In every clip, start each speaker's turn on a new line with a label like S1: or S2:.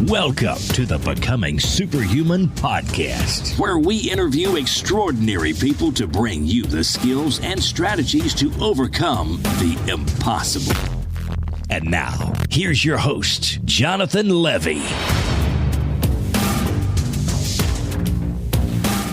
S1: Welcome to the Becoming Superhuman podcast, where we interview extraordinary people to bring you the skills and strategies to overcome the impossible. And now, here's your host, Jonathan Levy.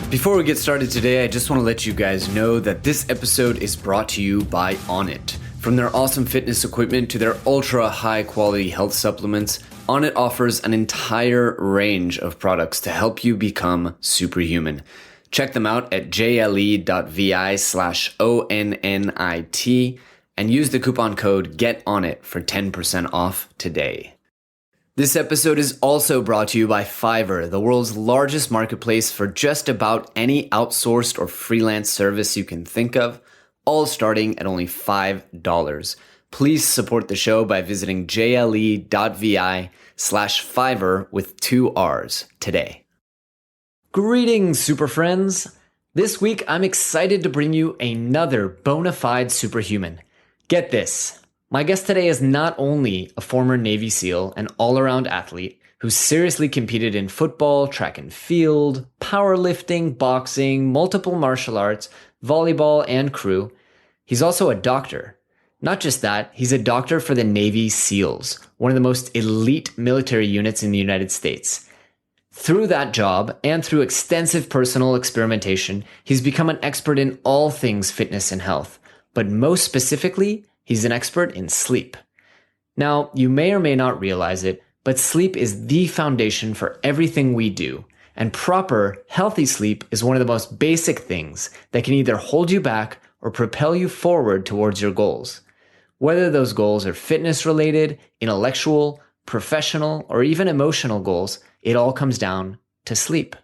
S2: Before we get started today, I just want to let you guys know that this episode is brought to you by Onnit. From their awesome fitness equipment to their ultra high quality health supplements, Onnit offers an entire range of products to help you become superhuman. Check them out at jle.vi/ONNIT and use the coupon code GETONIT for 10% off today. This episode is also brought to you by Fiverr, the world's largest marketplace for just about any outsourced or freelance service you can think of, all starting at only $5. Please support the show by visiting jle.vi/Fiverr with 2 R's today. Greetings, super friends. This week, I'm excited to bring you another bona fide superhuman. Get this. My guest today is not only a former Navy SEAL and all-around athlete who seriously competed in football, track and field, powerlifting, boxing, multiple martial arts, volleyball, and crew. He's also a doctor. Not just that, he's a doctor for the Navy SEALs, one of the most elite military units in the United States. Through that job and through extensive personal experimentation, he's become an expert in all things fitness and health, but most specifically, he's an expert in sleep. Now, you may or may not realize it, but sleep is the foundation for everything we do. And proper, healthy sleep is one of the most basic things that can either hold you back or propel you forward towards your goals. Whether those goals are fitness-related, intellectual, professional, or even emotional goals, it all comes down to sleep.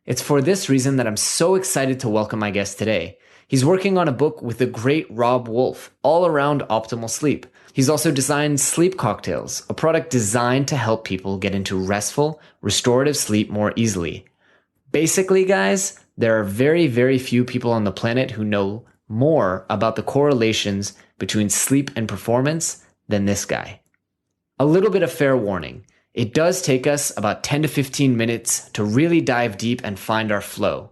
S2: It's for this reason that I'm so excited to welcome my guest today. He's working on a book with the great Rob Wolf, all around optimal sleep. He's also designed Sleep Cocktails, a product designed to help people get into restful, restorative sleep more easily. Basically, guys, there are very, very few people on the planet who know more about the correlations between sleep and performance than this guy. A little bit of fair warning. It does take us about 10 to 15 minutes to really dive deep and find our flow.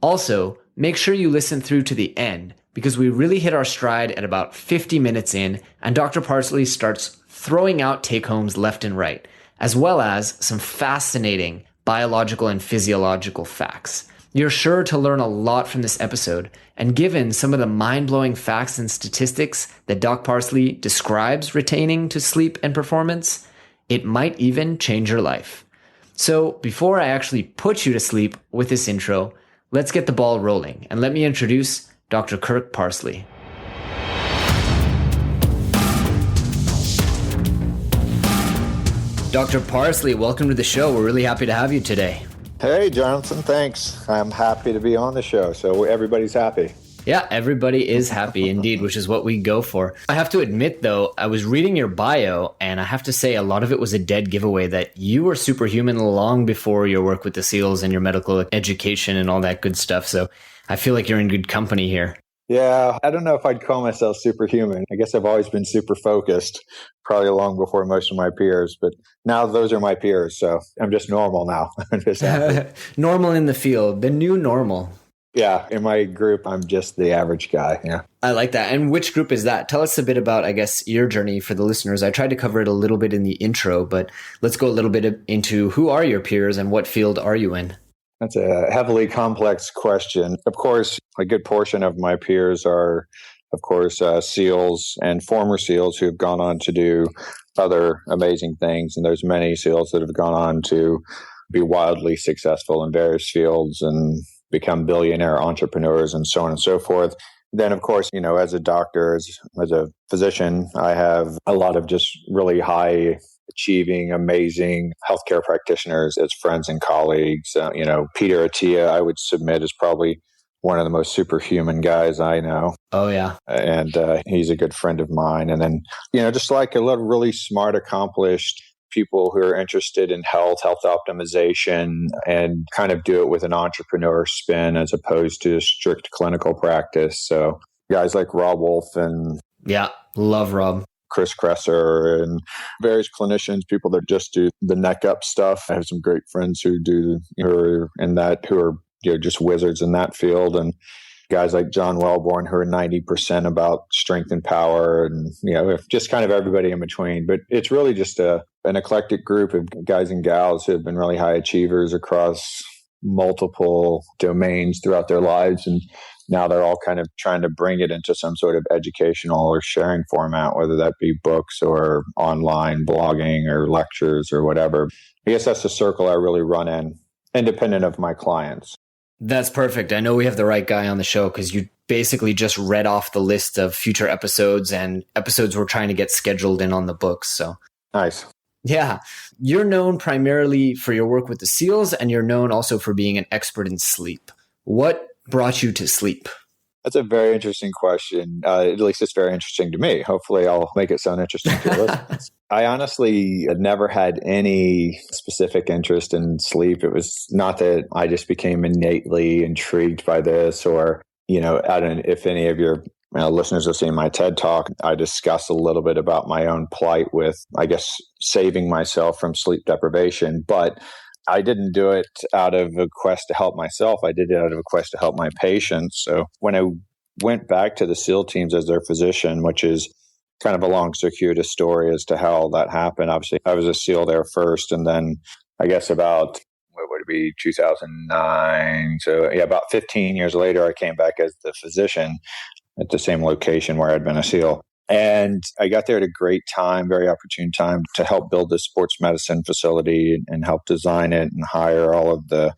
S2: Also, make sure you listen through to the end because we really hit our stride at about 50 minutes in and Dr. Parsley starts throwing out take-homes left and right, as well as some fascinating biological and physiological facts. You're sure to learn a lot from this episode, and given some of the mind-blowing facts and statistics that Doc Parsley describes retaining to sleep and performance, it might even change your life. So before I actually put you to sleep with this intro, let's get the ball rolling, and let me introduce Dr. Kirk Parsley. Dr. Parsley, welcome to the show. We're really happy to have you today.
S3: Hey, Jonathan, thanks. I'm happy to be on the show, so everybody's happy.
S2: Yeah, everybody is happy indeed, which is what we go for. I have to admit, though, I was reading your bio, and I have to say a lot of it was a dead giveaway that you were superhuman long before your work with the SEALs and your medical education and all that good stuff. So I feel like you're in good company here.
S3: Yeah, I don't know if I'd call myself superhuman. I guess I've always been super focused, probably long before most of my peers, but now those are my peers, so I'm just normal now. I'm just happy.
S2: Normal in the field, the new normal.
S3: Yeah, in my group, I'm just the average guy. Yeah.
S2: I like that. And which group is that? Tell us a bit about, I guess, your journey for the listeners. I tried to cover it a little bit in the intro, but let's go a little bit into who are your peers and what field are you in?
S3: That's a heavily complex question. Of course, a good portion of my peers are, of course, SEALs and former SEALs who have gone on to do other amazing things. And there's many SEALs that have gone on to be wildly successful in various fields and become billionaire entrepreneurs and so on and so forth. Then, of course, as a doctor, as a physician, I have a lot of just really high achieving, amazing healthcare practitioners as friends and colleagues. Peter Attia, I would submit, is probably one of the most superhuman guys I know.
S2: Oh, yeah.
S3: And he's a good friend of mine. And then, just like a lot of really smart, accomplished people who are interested in health optimization, and kind of do it with an entrepreneur spin as opposed to a strict clinical practice. So guys like Rob Wolf and
S2: yeah, love Rob.
S3: Chris Kresser and various clinicians, people that just do the neck up stuff. I have some great friends who are just wizards in that field. And guys like John Wellborn who are 90% about strength and power, and just kind of everybody in between. But it's really just an eclectic group of guys and gals who have been really high achievers across multiple domains throughout their lives, and now they're all kind of trying to bring it into some sort of educational or sharing format, whether that be books or online blogging or lectures or whatever. I guess that's the circle I really run in, independent of my clients.
S2: That's perfect. I know we have the right guy on the show because you basically just read off the list of future episodes and episodes we're trying to get scheduled in on the books. So
S3: nice.
S2: Yeah. You're known primarily for your work with the SEALs, and you're known also for being an expert in sleep. What brought you to sleep?
S3: That's a very interesting question. At least it's very interesting to me. Hopefully I'll make it sound interesting to your listeners. I honestly had never had any specific interest in sleep. It was not that I just became innately intrigued by this, or, I don't know if any of your listeners have seen my TED Talk. I discuss a little bit about my own plight with, I guess, saving myself from sleep deprivation. But I didn't do it out of a quest to help myself. I did it out of a quest to help my patients. So when I went back to the SEAL teams as their physician, which is kind of a long, circuitous story as to how all that happened. Obviously, I was a SEAL there first, and then I guess about, what would it be, 2009. So yeah, about 15 years later, I came back as the physician at the same location where I'd been a SEAL. And I got there at a great time, very opportune time to help build this sports medicine facility and help design it and hire all of the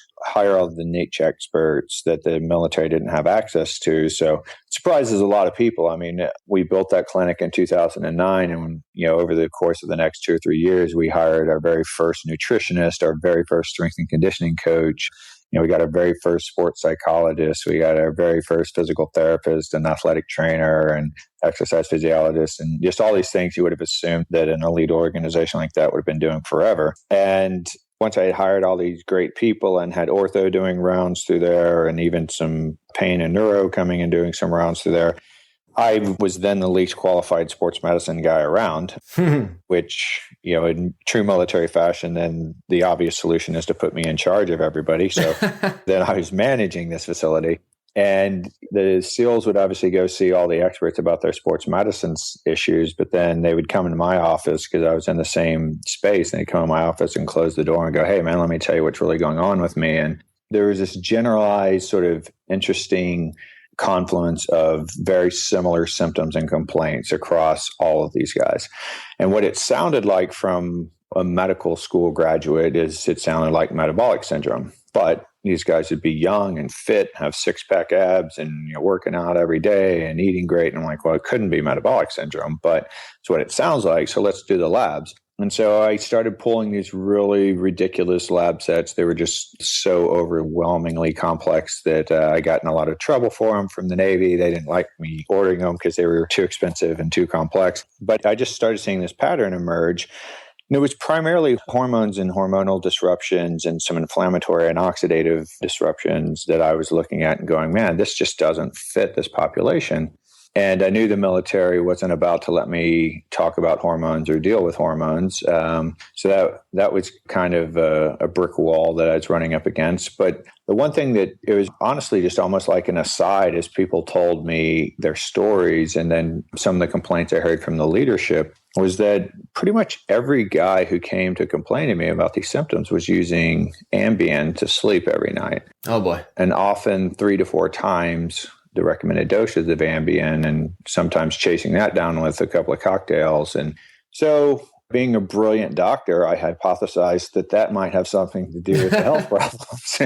S3: niche experts that the military didn't have access to. So it surprises a lot of people. I mean, we built that clinic in 2009, and over the course of the next 2 or 3 years, we hired our very first nutritionist, our very first strength and conditioning coach. We got our very first sports psychologist. We got our very first physical therapist and athletic trainer and exercise physiologist, and just all these things you would have assumed that an elite organization like that would have been doing forever. And once I had hired all these great people and had ortho doing rounds through there, and even some pain and neuro coming and doing some rounds through there, I was then the least qualified sports medicine guy around, which, in true military fashion, then the obvious solution is to put me in charge of everybody. So then I was managing this facility, and the SEALs would obviously go see all the experts about their sports medicine issues, but then they would come into my office because I was in the same space, and they'd come in my office and close the door and go, "Hey man, let me tell you what's really going on with me." And there was this generalized sort of interesting confluence of very similar symptoms and complaints across all of these guys. And what it sounded like from a medical school graduate is it sounded like metabolic syndrome. But these guys would be young and fit, have six-pack abs, and working out every day and eating great. And I'm like, well, it couldn't be metabolic syndrome, but it's what it sounds like. So let's do the labs. And so I started pulling these really ridiculous lab sets. They were just so overwhelmingly complex that I got in a lot of trouble for them from the Navy. They didn't like me ordering them because they were too expensive and too complex. But I just started seeing this pattern emerge. And it was primarily hormones and hormonal disruptions and some inflammatory and oxidative disruptions that I was looking at and going, man, this just doesn't fit this population. And I knew the military wasn't about to let me talk about hormones or deal with hormones. So that was kind of a brick wall that I was running up against. But the one thing that it was honestly just almost like an aside as people told me their stories, and then some of the complaints I heard from the leadership was that pretty much every guy who came to complain to me about these symptoms was using Ambien to sleep every night.
S2: Oh boy.
S3: And often 3 to 4 times the recommended doses of Ambien, and sometimes chasing that down with a couple of cocktails. And so being a brilliant doctor, I hypothesized that might have something to do with the health problems.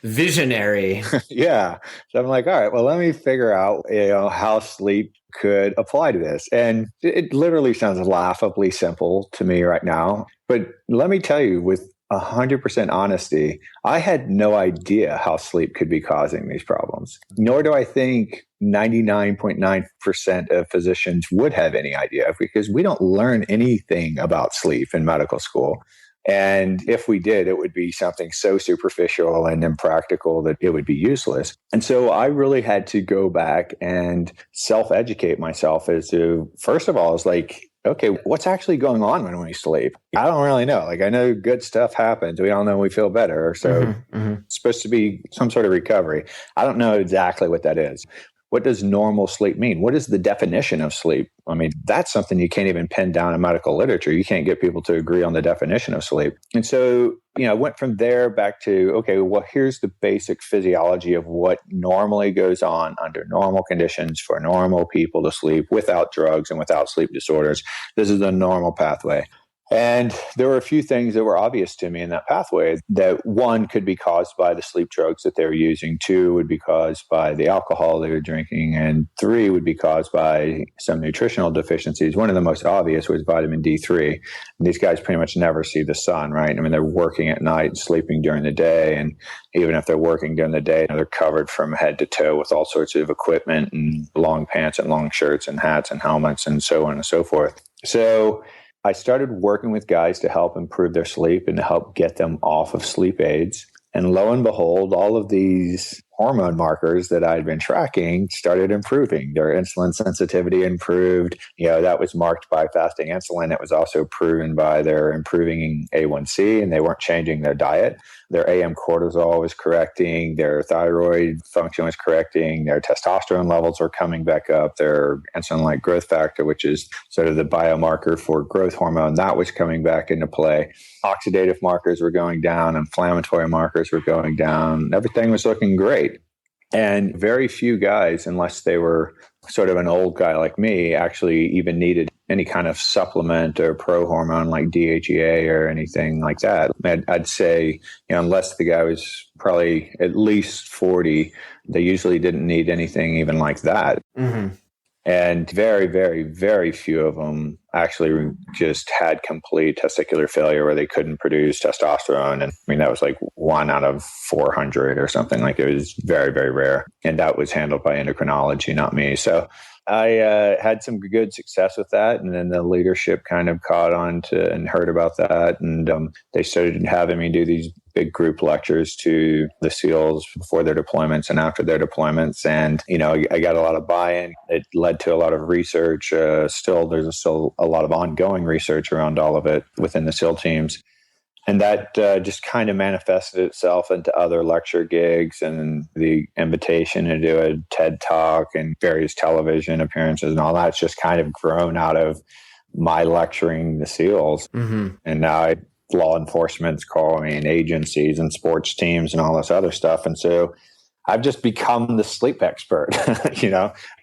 S2: Visionary.
S3: Yeah. So I'm like, all right, well, let me figure out, how sleep could apply to this. And it literally sounds laughably simple to me right now. But let me tell you, with 100% honesty, I had no idea how sleep could be causing these problems. Nor do I think 99.9% of physicians would have any idea, because we don't learn anything about sleep in medical school. And if we did, it would be something so superficial and impractical that it would be useless. And so I really had to go back and self-educate myself as to, first of all, is like, okay, what's actually going on when we sleep? I don't really know. Like, I know good stuff happens. We all know we feel better. So it's supposed to be some sort of recovery. I don't know exactly what that is. What does normal sleep mean? What is the definition of sleep? I mean, that's something you can't even pin down in medical literature. You can't get people to agree on the definition of sleep. And so, I went from there back to, okay, well, here's the basic physiology of what normally goes on under normal conditions for normal people to sleep without drugs and without sleep disorders. This is the normal pathway. And there were a few things that were obvious to me in that pathway that one could be caused by the sleep drugs that they were using, two would be caused by the alcohol they were drinking, and three would be caused by some nutritional deficiencies. One of the most obvious was vitamin D3. And these guys pretty much never see the sun, right? I mean, they're working at night and sleeping during the day. And even if they're working during the day, they're covered from head to toe with all sorts of equipment and long pants and long shirts and hats and helmets and so on and so forth. So I started working with guys to help improve their sleep and to help get them off of sleep aids. And lo and behold, all of these hormone markers that I'd been tracking started improving. Their insulin sensitivity improved. That was marked by fasting insulin. It was also proven by their improving A1C, and they weren't changing their diet. Their AM cortisol was correcting. Their thyroid function was correcting. Their testosterone levels were coming back up. Their insulin-like growth factor, which is sort of the biomarker for growth hormone, that was coming back into play. Oxidative markers were going down. Inflammatory markers were going down. Everything was looking great. And very few guys, unless they were sort of an old guy like me, actually even needed any kind of supplement or pro-hormone like DHEA or anything like that. I'd say, unless the guy was probably at least 40, they usually didn't need anything even like that. Mm-hmm. And very, very, very few of them actually just had complete testicular failure where they couldn't produce testosterone. And I mean, that was like 1 out of 400 or something. Like, it was very, very rare. And that was handled by endocrinology, not me. So I had some good success with that. And then the leadership kind of caught on to and heard about that. And they started having me do these big group lectures to the SEALs before their deployments and after their deployments. And, I got a lot of buy-in. It led to a lot of research. There's still a lot of ongoing research around all of it within the SEAL teams. And that just kind of manifested itself into other lecture gigs and the invitation to do a TED Talk and various television appearances and all that's just kind of grown out of my lecturing the SEALs. Mm-hmm. And now law enforcement's calling me and agencies and sports teams and all this other stuff. And so I've just become the sleep expert.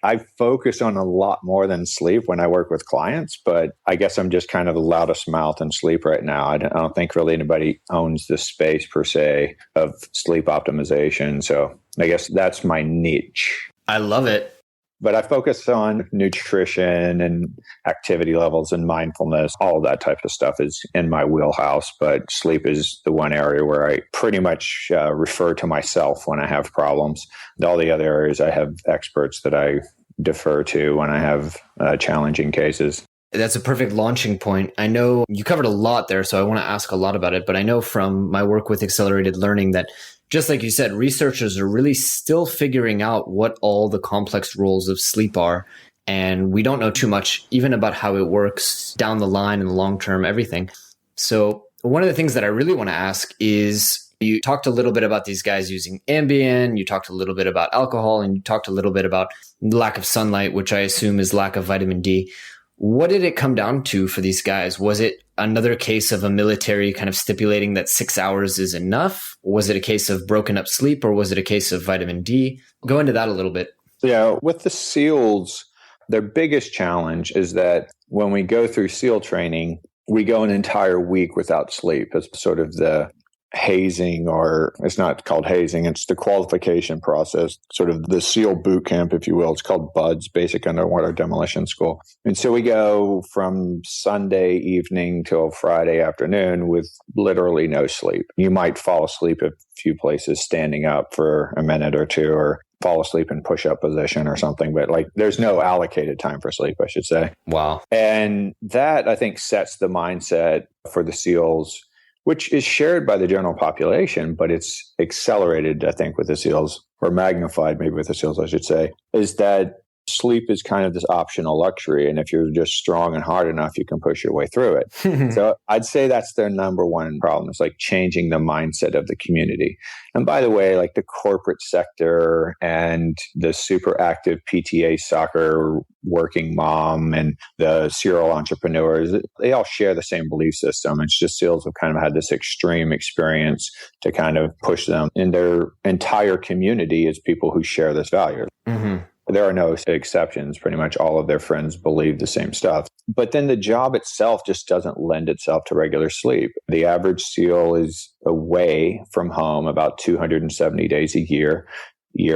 S3: I focus on a lot more than sleep when I work with clients, but I guess I'm just kind of the loudest mouth in sleep right now. I don't think really anybody owns the space per se of sleep optimization. So I guess that's my niche.
S2: I love it.
S3: But I focus on nutrition and activity levels and mindfulness. All of that type of stuff is in my wheelhouse. But sleep is the one area where I pretty much refer to myself when I have problems. All the other areas, I have experts that I defer to when I have challenging cases.
S2: That's a perfect launching point. I know you covered a lot there, so I want to ask a lot about it. But I know from my work with accelerated learning that, just like you said, researchers are really still figuring out what all the complex roles of sleep are. And we don't know too much even about how it works down the line in the long term, everything. So one of the things that I really want to ask is, you talked a little bit about these guys using Ambien, you talked a little bit about alcohol, and you talked a little bit about lack of sunlight, which I assume is lack of vitamin D. What did it come down to for these guys? Was it another case of a military kind of stipulating that 6 hours is enough? Was it a case of broken up sleep, or was it a case of vitamin D? Go into that a little bit.
S3: Yeah, with the SEALs, their biggest challenge is that when we go through SEAL training, we go an entire week without sleep. It's sort of the hazing, or it's not called hazing, it's the qualification process, sort of the SEAL boot camp, if you will. It's called BUDS, Basic Underwater Demolition School. And so we go from Sunday evening till Friday afternoon with literally no sleep. You might fall asleep at a few places standing up for a minute or two, or fall asleep in push-up position or something, but like there's no allocated time for sleep, I should say.
S2: Wow.
S3: And that, I think, sets the mindset for the SEALs, which is shared by the general population, but it's accelerated, I think, with the SEALs, or magnified maybe with the SEALs, I should say, is that sleep is kind of this optional luxury. And if you're just strong and hard enough, you can push your way through it. So I'd say that's their number one problem. It's like changing the mindset of the community. And by the way, like the corporate sector and the super active PTA soccer working mom and the serial entrepreneurs, they all share the same belief system. It's just SEALs have kind of had this extreme experience to kind of push them. And their entire community is people who share this value. Mm-hmm. There are no exceptions. Pretty much all of their friends believe the same stuff. But then the job itself just doesn't lend itself to regular sleep. The average SEAL is away from home about 270 days a year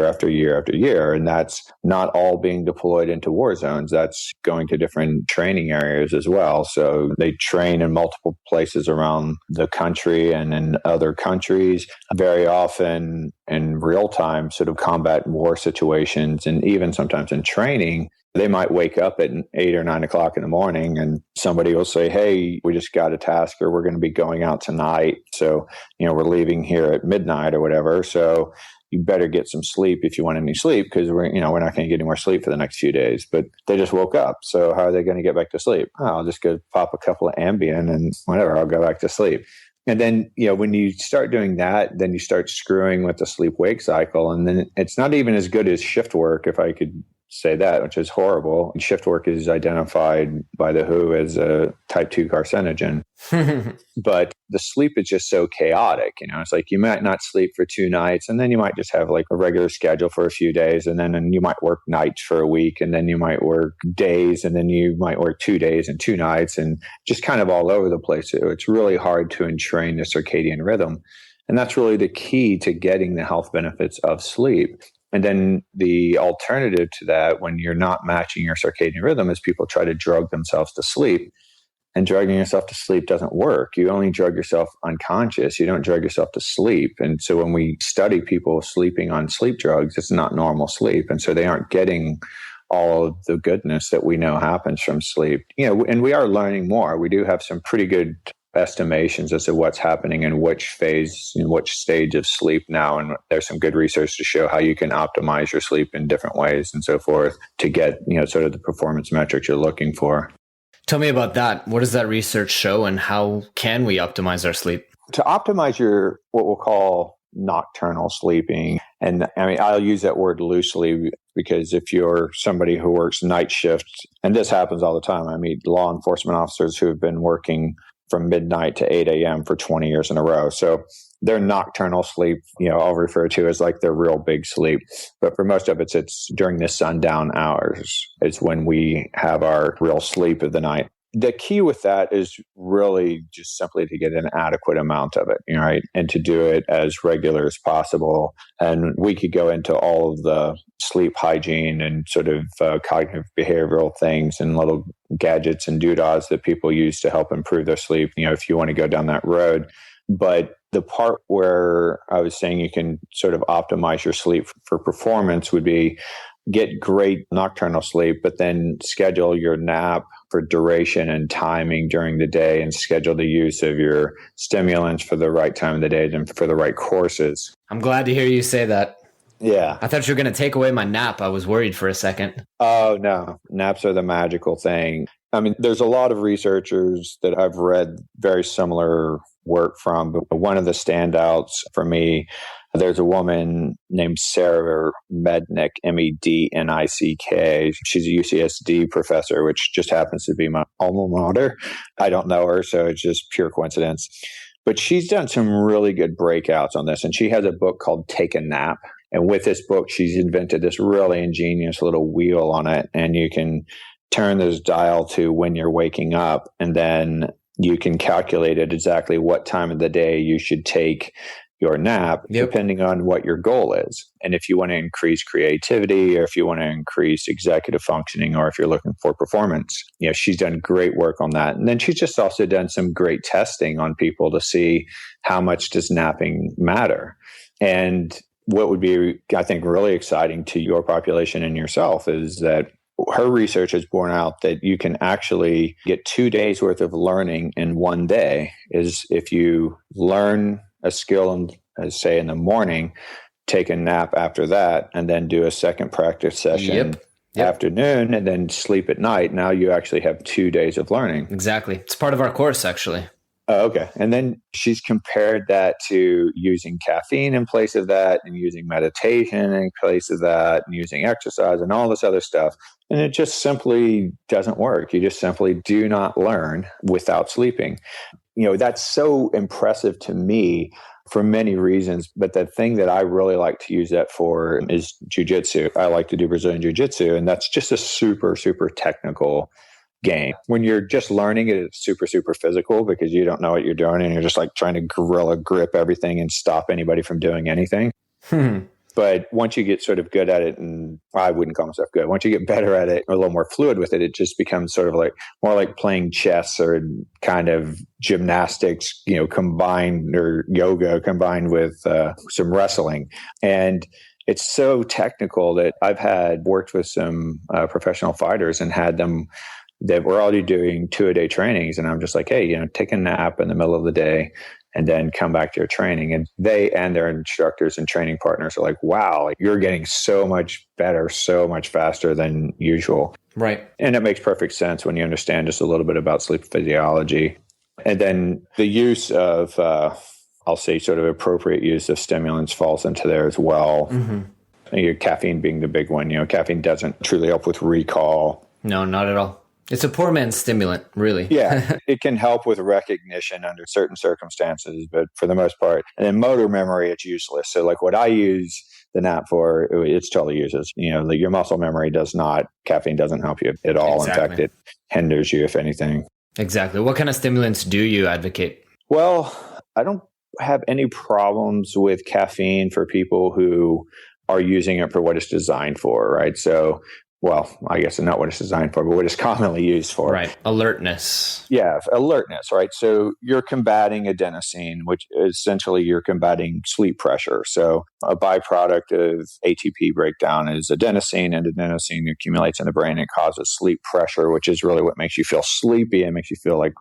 S3: after year after year. And that's not all being deployed into war zones. That's going to different training areas as well. So they train in multiple places around the country and in other countries, very often in real time, sort of combat war situations. And even sometimes in training, they might wake up at 8 or 9 o'clock in the morning and somebody will say, hey, we just got a task or we're going to be going out tonight. So, we're leaving here at midnight or whatever. So you better get some sleep if you want any sleep, because we're not going to get any more sleep for the next few days. But they just woke up. So how are they going to get back to sleep? Oh, I'll just go pop a couple of Ambien and whatever, I'll go back to sleep. And then, when you start doing that, then you start screwing with the sleep-wake cycle. And then it's not even as good as shift work, if I could say that, which is horrible. Shift work is identified by the WHO as a type 2 carcinogen. But the sleep is just so chaotic. It's like you might not sleep for 2 nights, and then you might just have like a regular schedule for a few days, and then you might work nights for a week, and then you might work days, and then you might work 2 days and 2 nights, and just kind of all over the place. It's really hard to entrain the circadian rhythm. And that's really the key to getting the health benefits of sleep. And then the alternative to that, when you're not matching your circadian rhythm, is people try to drug themselves to sleep. And drugging yourself to sleep doesn't work. You only drug yourself unconscious. You don't drug yourself to sleep. And so when we study people sleeping on sleep drugs, it's not normal sleep. And so they aren't getting all of the goodness that we know happens from sleep. And we are learning more. We do have some pretty good estimations as to what's happening in which phase, in which stage of sleep now. And there's some good research to show how you can optimize your sleep in different ways and so forth to get, sort of the performance metrics you're looking for.
S2: Tell me about that. What does that research show, and how can we optimize our sleep?
S3: To optimize your, what we'll call nocturnal sleeping, and I'll use that word loosely because if you're somebody who works night shifts, and this happens all the time, I meet law enforcement officers who have been working from midnight to 8 a.m. for 20 years in a row. So their nocturnal sleep, I'll refer to as like their real big sleep. But for most of it's during the sundown hours. It's when we have our real sleep of the night. The key with that is really just simply to get an adequate amount of it, right? And to do it as regular as possible. And we could go into all of the sleep hygiene and sort of cognitive behavioral things and little gadgets and doodads that people use to help improve their sleep, if you want to go down that road. But the part where I was saying you can sort of optimize your sleep for performance would be get great nocturnal sleep, but then schedule your nap for duration and timing during the day, and schedule the use of your stimulants for the right time of the day and for the right courses.
S2: I'm glad to hear you say that.
S3: Yeah.
S2: I thought you were going to take away my nap. I was worried for a second.
S3: Oh, no. Naps are the magical thing. There's a lot of researchers that I've read very similar work from, but one of the standouts for me, there's a woman named Sarah Mednick, Mednick. She's a UCSD professor, which just happens to be my alma mater. I don't know her, so it's just pure coincidence. But she's done some really good breakouts on this, and she has a book called Take a Nap. And with this book, she's invented this really ingenious little wheel on it, and you can turn this dial to when you're waking up, and then you can calculate at exactly what time of the day you should take your nap, depending on what your goal is. And if you want to increase creativity, or if you want to increase executive functioning, or if you're looking for performance, she's done great work on that. And then she's just also done some great testing on people to see how much does napping matter. And what would be, I think, really exciting to your population and yourself is that her research has borne out that you can actually get 2 days worth of learning in one day. Is if you learn a skill, say in the morning, take a nap after that, and then do a second practice session afternoon and then sleep at night. Now you actually have 2 days of learning.
S2: Exactly. It's part of our course, actually.
S3: Oh, okay. And then she's compared that to using caffeine in place of that and using meditation in place of that and using exercise and all this other stuff. And it just simply doesn't work. You just simply do not learn without sleeping. That's so impressive to me for many reasons. But the thing that I really like to use that for is jujitsu. I like to do Brazilian jiu-jitsu, and that's just a super, super technical game. When you're just learning it, it's super, super physical because you don't know what you're doing and you're just like trying to gorilla grip everything and stop anybody from doing anything. But once you get sort of good at it, and I wouldn't call myself good, once you get better at it, or a little more fluid with it, it just becomes sort of like more like playing chess or kind of gymnastics, combined, or yoga combined with some wrestling. And it's so technical that I've worked with some professional fighters and had them that were already doing 2-a-day trainings. And I'm just like, hey, take a nap in the middle of the day and then come back to your training. And they and their instructors and training partners are like, wow, you're getting so much better, so much faster than usual.
S2: Right.
S3: And it makes perfect sense when you understand just a little bit about sleep physiology. And then the use of, I'll say sort of appropriate use of stimulants falls into there as well. Caffeine being the big one. Caffeine doesn't truly help with recall.
S2: No, not at all. It's a poor man's stimulant, really.
S3: Yeah, it can help with recognition under certain circumstances, but for the most part, and in motor memory, it's useless. So like what I use the nap for, it's totally useless. Your muscle memory caffeine doesn't help you at all.
S2: Exactly.
S3: In fact, it hinders you, if anything.
S2: Exactly. What kind of stimulants do you advocate?
S3: Well, I don't have any problems with caffeine for people who are using it for what it's designed for, right? So, well, I guess not what it's designed for, but what it's commonly used for.
S2: Right. Alertness.
S3: Yeah, alertness, right? So you're combating adenosine, which essentially you're combating sleep pressure. So a byproduct of ATP breakdown is adenosine, and adenosine accumulates in the brain and causes sleep pressure, which is really what makes you feel sleepy and makes you feel like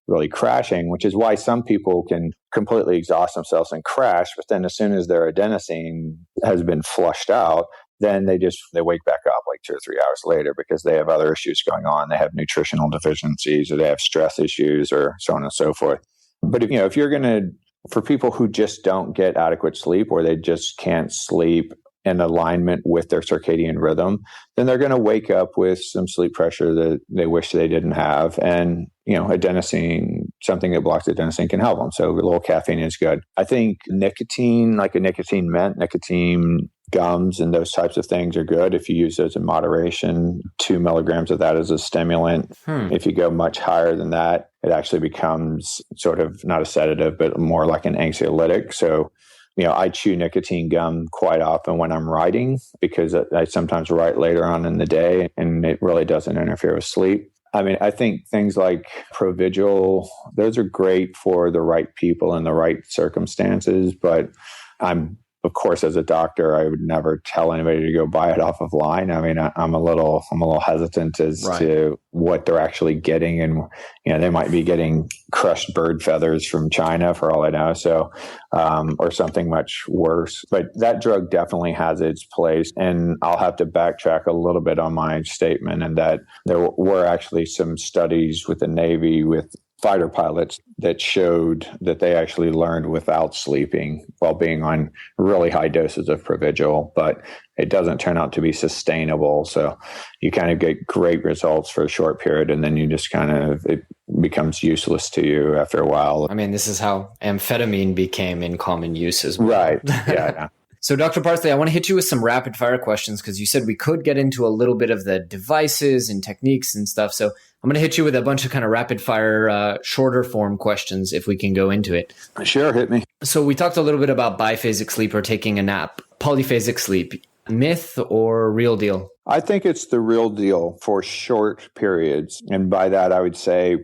S3: really crashing, which is why some people can completely exhaust themselves and crash. But then as soon as their adenosine has been flushed out, then they wake back up like 2 or 3 hours later because they have other issues going on. They have nutritional deficiencies, or they have stress issues, or so on and so forth. But if you're for people who just don't get adequate sleep, or they just can't sleep in alignment with their circadian rhythm, then they're going to wake up with some sleep pressure that they wish they didn't have. And, adenosine, something that blocks adenosine, can help them. So a little caffeine is good. I think nicotine, like a nicotine mint, nicotine gums, and those types of things are good if you use those in moderation. 2 milligrams of that as a stimulant. If you go much higher than that, it actually becomes sort of not a sedative, but more like an anxiolytic. So, I chew nicotine gum quite often when I'm writing, because I sometimes write later on in the day, and it really doesn't interfere with sleep. I mean, I think things like Provigil, those are great for the right people in the right circumstances, but of course, as a doctor, I would never tell anybody to go buy it off of line. I mean, I'm a little hesitant as to what they're actually getting, and they might be getting crushed bird feathers from China for all I know. So, or something much worse. But that drug definitely has its place, and I'll have to backtrack a little bit on my statement, and that there were actually some studies with the Navy with fighter pilots that showed that they actually learned without sleeping while being on really high doses of Provigil, but it doesn't turn out to be sustainable. So you kind of get great results for a short period, and then you just it becomes useless to you after a while.
S2: I mean, this is how amphetamine became in common use as well.
S3: Right. Yeah.
S2: So, Dr. Parsley, I want to hit you with some rapid fire questions, because you said we could get into a little bit of the devices and techniques and stuff. So I'm going to hit you with a bunch of kind of rapid fire, shorter form questions if we can go into it.
S3: Sure, hit me.
S2: So we talked a little bit about biphasic sleep, or taking a nap. Polyphasic sleep, myth or real deal?
S3: I think it's the real deal for short periods. And by that, I would say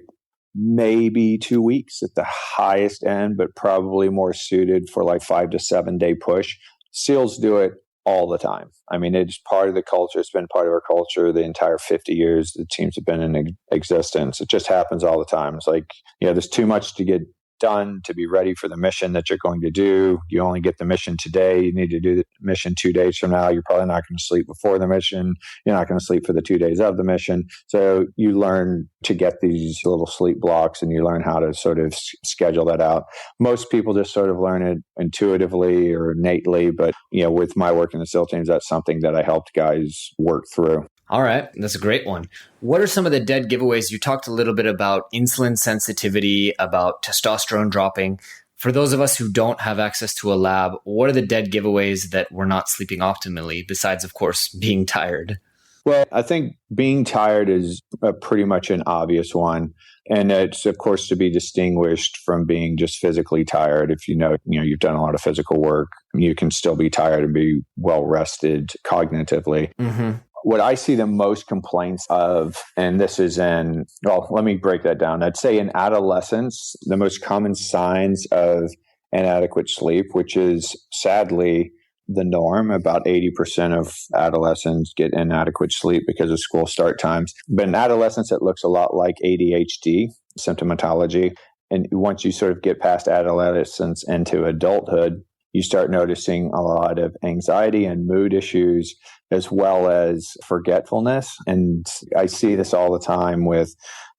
S3: maybe 2 weeks at the highest end, but probably more suited for like 5 to 7 day push. SEALs do it all the time. I mean, it's part of the culture. It's been part of our culture the entire 50 years the teams have been in existence. It just happens all the time. It's like, there's too much to get done to be ready for the mission that you're going to do. You only get the mission today. You need to do the mission 2 days from now. You're probably not going to sleep before the mission. You're not going to sleep for the 2 days of the mission. So you learn to get these little sleep blocks and you learn how to sort of schedule that out. Most people just sort of learn it intuitively or innately, but with my work in the SEAL teams, that's something that I helped guys work through.
S2: All right. That's a great one. What are some of the dead giveaways? You talked a little bit about insulin sensitivity, about testosterone dropping. For those of us who don't have access to a lab, what are the dead giveaways that we're not sleeping optimally, besides, of course, being tired?
S3: Well, I think being tired is pretty much an obvious one. And it's, of course, to be distinguished from being just physically tired. If you've done a lot of physical work, you can still be tired and be well rested cognitively. Mm-hmm. What I see the most complaints of, and this is let me break that down. I'd say in adolescence, the most common signs of inadequate sleep, which is sadly the norm. About 80% of adolescents get inadequate sleep because of school start times. But in adolescence, it looks a lot like ADHD symptomatology. And once you sort of get past adolescence into adulthood, you start noticing a lot of anxiety and mood issues, as well as forgetfulness. And I see this all the time with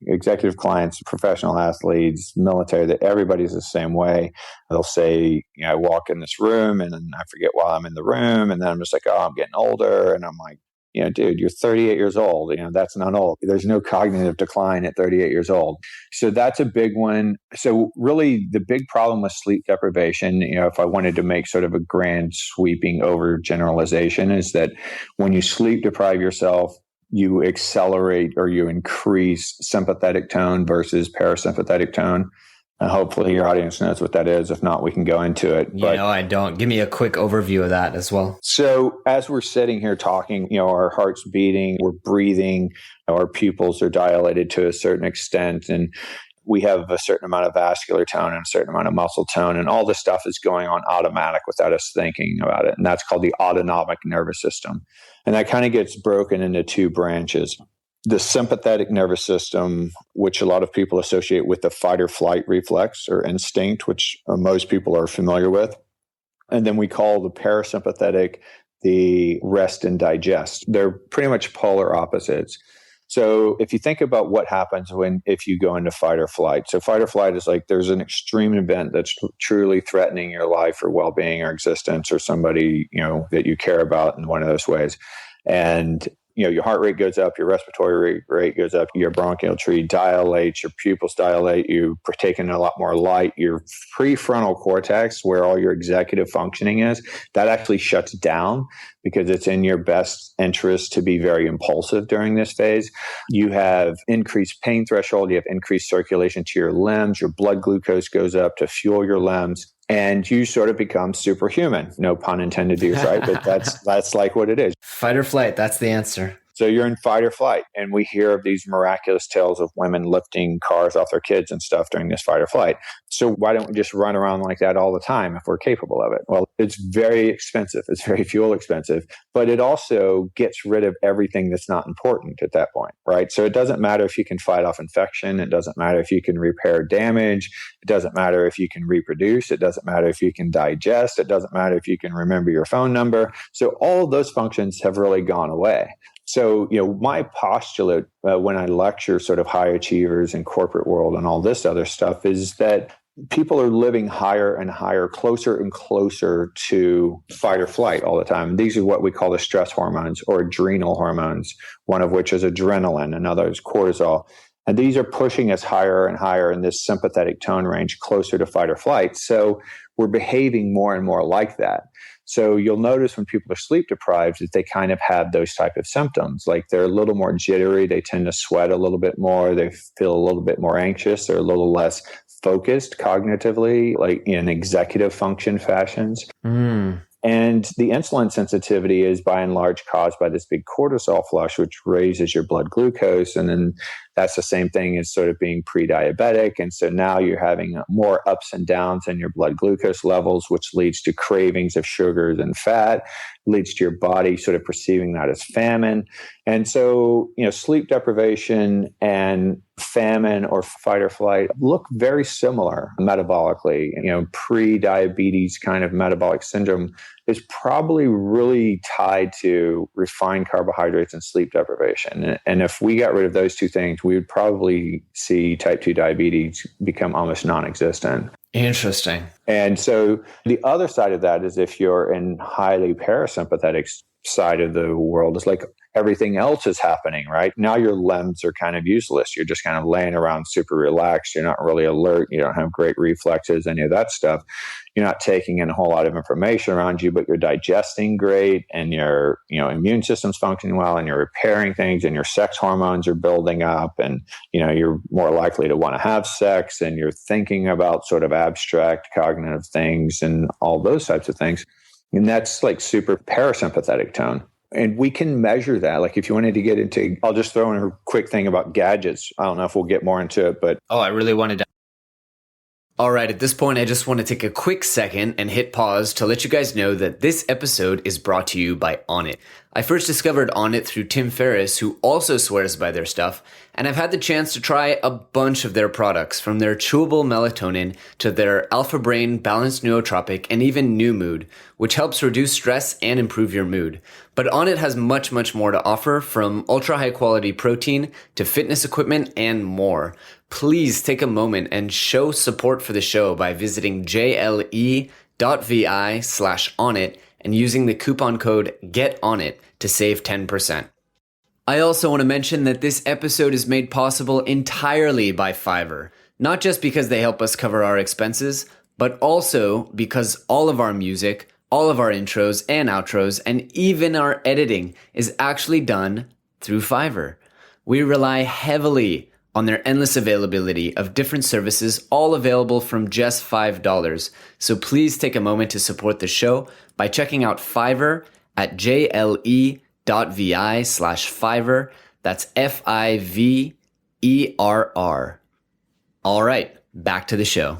S3: executive clients, professional athletes, military, that everybody's the same way. They'll say, I walk in this room and then I forget why I'm in the room. And then I'm just like, I'm getting older. And I'm like, dude, you're 38 years old. That's not old. There's no cognitive decline at 38 years old. So that's a big one. So really the big problem with sleep deprivation, if I wanted to make sort of a grand sweeping overgeneralization, is that when you sleep deprive yourself, you accelerate or you increase sympathetic tone versus parasympathetic tone. And hopefully your audience knows what that is. If not, we can go into it.
S2: I don't. Give me a quick overview of that as well.
S3: So as we're sitting here talking, our heart's beating, we're breathing, our pupils are dilated to a certain extent, and we have a certain amount of vascular tone and a certain amount of muscle tone, and all this stuff is going on automatic without us thinking about it. And that's called the autonomic nervous system. And that kind of gets broken into two branches. The sympathetic nervous system, which a lot of people associate with the fight or flight reflex or instinct, which most people are familiar with. And then we call the parasympathetic the rest and digest. They're pretty much polar opposites. So if you think about what happens if you go into fight or flight. So fight or flight is like there's an extreme event that's truly threatening your life or well-being or existence or somebody, that you care about in one of those ways. And your heart rate goes up, your respiratory rate goes up, your bronchial tree dilates, your pupils dilate, you partake in a lot more light. Your prefrontal cortex, where all your executive functioning is, that actually shuts down because it's in your best interest to be very impulsive during this phase. You have increased pain threshold, you have increased circulation to your limbs, your blood glucose goes up to fuel your limbs. And you sort of become superhuman. No pun intended here, right? But that's like what it is.
S2: Fight or flight, that's the answer.
S3: So you're in fight or flight. And we hear of these miraculous tales of women lifting cars off their kids and stuff during this fight or flight. So why don't we just run around like that all the time if we're capable of it? Well, it's very expensive. It's very fuel expensive, but it also gets rid of everything that's not important at that point, right? So it doesn't matter if you can fight off infection. It doesn't matter if you can repair damage. It doesn't matter if you can reproduce. It doesn't matter if you can digest. It doesn't matter if you can remember your phone number. So all of those functions have really gone away. So, my postulate when I lecture sort of high achievers in corporate world and all this other stuff is that people are living higher and higher, closer and closer to fight or flight all the time. These are what we call the stress hormones or adrenal hormones, one of which is adrenaline, another is cortisol. And these are pushing us higher and higher in this sympathetic tone range, closer to fight or flight. So we're behaving more and more like that. So you'll notice when people are sleep deprived that they kind of have those type of symptoms. Like they're a little more jittery. They tend to sweat a little bit more. They feel a little bit more anxious. They're a little less focused cognitively, like in executive function fashions. And the insulin sensitivity is by and large caused by this big cortisol flush, which raises your blood glucose. And then that's the same thing as sort of being pre-diabetic. And so now you're having more ups and downs in your blood glucose levels, which leads to cravings of sugars and fat, leads to your body sort of perceiving that as famine. And so, sleep deprivation and famine or fight or flight look very similar metabolically. Pre-diabetes kind of metabolic syndrome is probably really tied to refined carbohydrates and sleep deprivation. And if we got rid of those two things, we would probably see type 2 diabetes become almost non-existent.
S2: Interesting.
S3: And so the other side of that is if you're in highly parasympathetic side of the world, it's like everything else is happening, right? Now your limbs are kind of useless. You're just kind of laying around super relaxed. You're not really alert. You don't have great reflexes, any of that stuff. You're not taking in a whole lot of information around you, but you're digesting great and your immune system's functioning well and you're repairing things and your sex hormones are building up and you're more likely to want to have sex and you're thinking about sort of abstract cognitive things and all those types of things. And that's like super parasympathetic tone. And we can measure that. Like if you wanted to get into, I'll just throw in a quick thing about gadgets. I don't know if we'll get more into it, but.
S2: Oh, I really wanted to. All right, at this point, I just want to take a quick second and hit pause to let you guys know that this episode is brought to you by Onnit. I first discovered Onnit through Tim Ferriss, who also swears by their stuff, and I've had the chance to try a bunch of their products, from their chewable melatonin to their Alpha Brain balanced nootropic and even New Mood, which helps reduce stress and improve your mood. But Onnit has much, much more to offer, from ultra high quality protein to fitness equipment and more. Please take a moment and show support for the show by visiting jle.vi/onnit and using the coupon code GETONIT to save 10%. I also want to mention that this episode is made possible entirely by Fiverr, not just because they help us cover our expenses, but also because all of our music, all of our intros and outros, and even our editing is actually done through Fiverr. We rely heavily on their endless availability of different services, all available from just $5. So please take a moment to support the show by checking out Fiverr at jle.vi/Fiverr. That's FIVERR. All right, back to the show.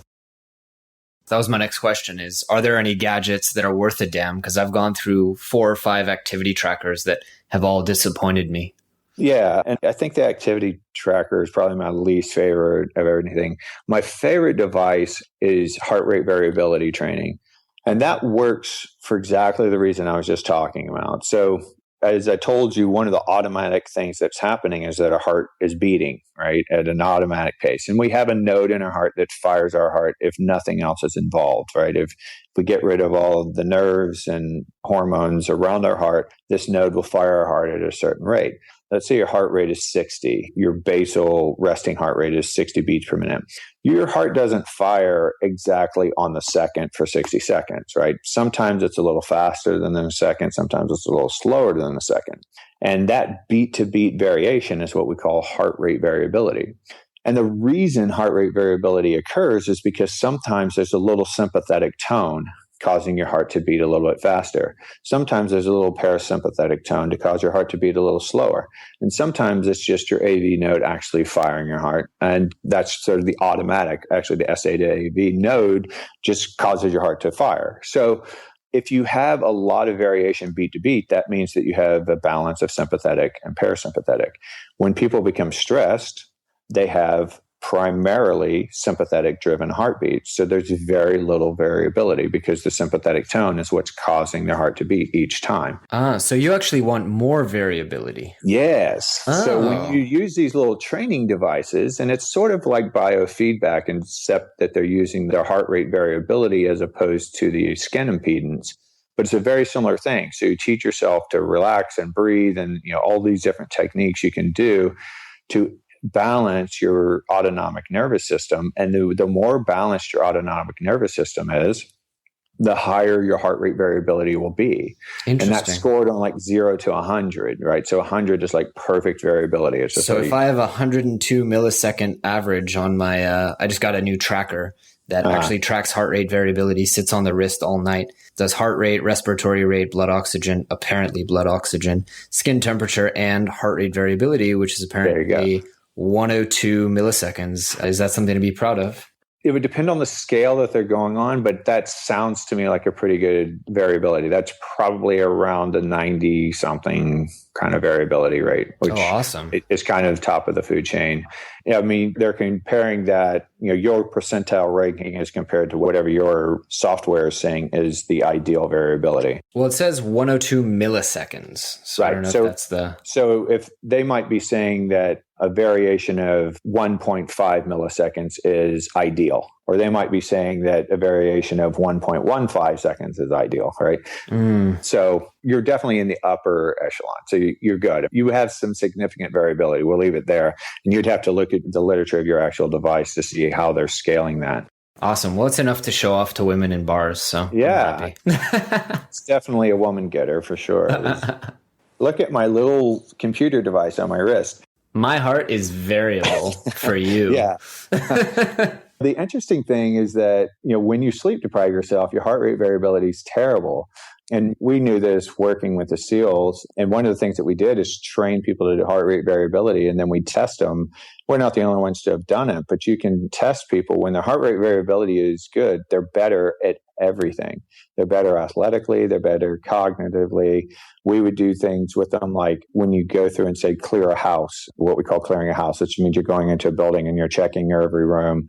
S2: That was my next question is, are there any gadgets that are worth a damn? Because I've gone through 4 or 5 activity trackers that have all disappointed me.
S3: Yeah, and I think the activity tracker is probably my least favorite of everything. My favorite device is heart rate variability training. And that works for exactly the reason I was just talking about. So as I told you, one of the automatic things that's happening is that our heart is beating, right, at an automatic pace. And we have a node in our heart that fires our heart if nothing else is involved, right? If we get rid of all of the nerves and hormones around our heart, this node will fire our heart at a certain rate. Let's say your heart rate is 60. Your basal resting heart rate is 60 beats per minute. Your heart doesn't fire exactly on the second for 60 seconds, right? Sometimes it's a little faster than the second. Sometimes it's a little slower than the second. And that beat-to-beat variation is what we call heart rate variability. And the reason heart rate variability occurs is because sometimes there's a little sympathetic tone causing your heart to beat a little bit faster. Sometimes there's a little parasympathetic tone to cause your heart to beat a little slower. And sometimes it's just your AV node actually firing your heart. And that's sort of the automatic, actually the SA to AV node just causes your heart to fire. So if you have a lot of variation beat to beat, that means that you have a balance of sympathetic and parasympathetic. When people become stressed, they have primarily sympathetic driven heartbeats. So there's very little variability because the sympathetic tone is what's causing their heart to beat each time.
S2: So you actually want more variability.
S3: Yes. Oh. So when you use these little training devices, and it's sort of like biofeedback, except that they're using their heart rate variability as opposed to the skin impedance. But it's a very similar thing. So you teach yourself to relax and breathe and all these different techniques you can do to balance your autonomic nervous system. And the more balanced your autonomic nervous system is, the higher your heart rate variability will be. And that's scored on like 0 to 100, right? So 100 is like perfect variability. It's just
S2: so if I have 102 millisecond average on my, I just got a new tracker that actually tracks heart rate variability, sits on the wrist all night, does heart rate, respiratory rate, blood oxygen, apparently blood oxygen, skin temperature, and heart rate variability, which is apparently 102 milliseconds. Is that something to be proud of?
S3: It would depend on the scale that they're going on, but that sounds to me like a pretty good variability. That's probably around a 90 something kind of variability rate, which
S2: awesome.
S3: is kind of top of the food chain. Yeah, I mean, they're comparing that, your percentile ranking is compared to whatever your software is saying is the ideal variability.
S2: Well, it says 102 milliseconds. So
S3: right.
S2: I don't know if that's the...
S3: So if they might be saying that a variation of 1.5 milliseconds is ideal, or they might be saying that a variation of 1.15 seconds is ideal, right? So you're definitely in the upper echelon. So you're good. You have some significant variability. We'll leave it there. And you'd have to look at the literature of your actual device to see how they're scaling that.
S2: Awesome. Well, it's enough to show off to women in bars. So
S3: yeah, it's definitely a woman getter for sure. Look at my little computer device on my wrist.
S2: My heart is variable for you.
S3: Yeah. The interesting thing is that, when you sleep deprive yourself, your heart rate variability is terrible. And we knew this working with the SEALs. And one of the things that we did is train people to do heart rate variability. And then we test them. We're not the only ones to have done it, but you can test people when their heart rate variability is good. They're better at everything. They're better athletically. They're better cognitively. We would do things with them like when you go through and say, clear a house, what we call clearing a house, which means you're going into a building and you're checking your every room,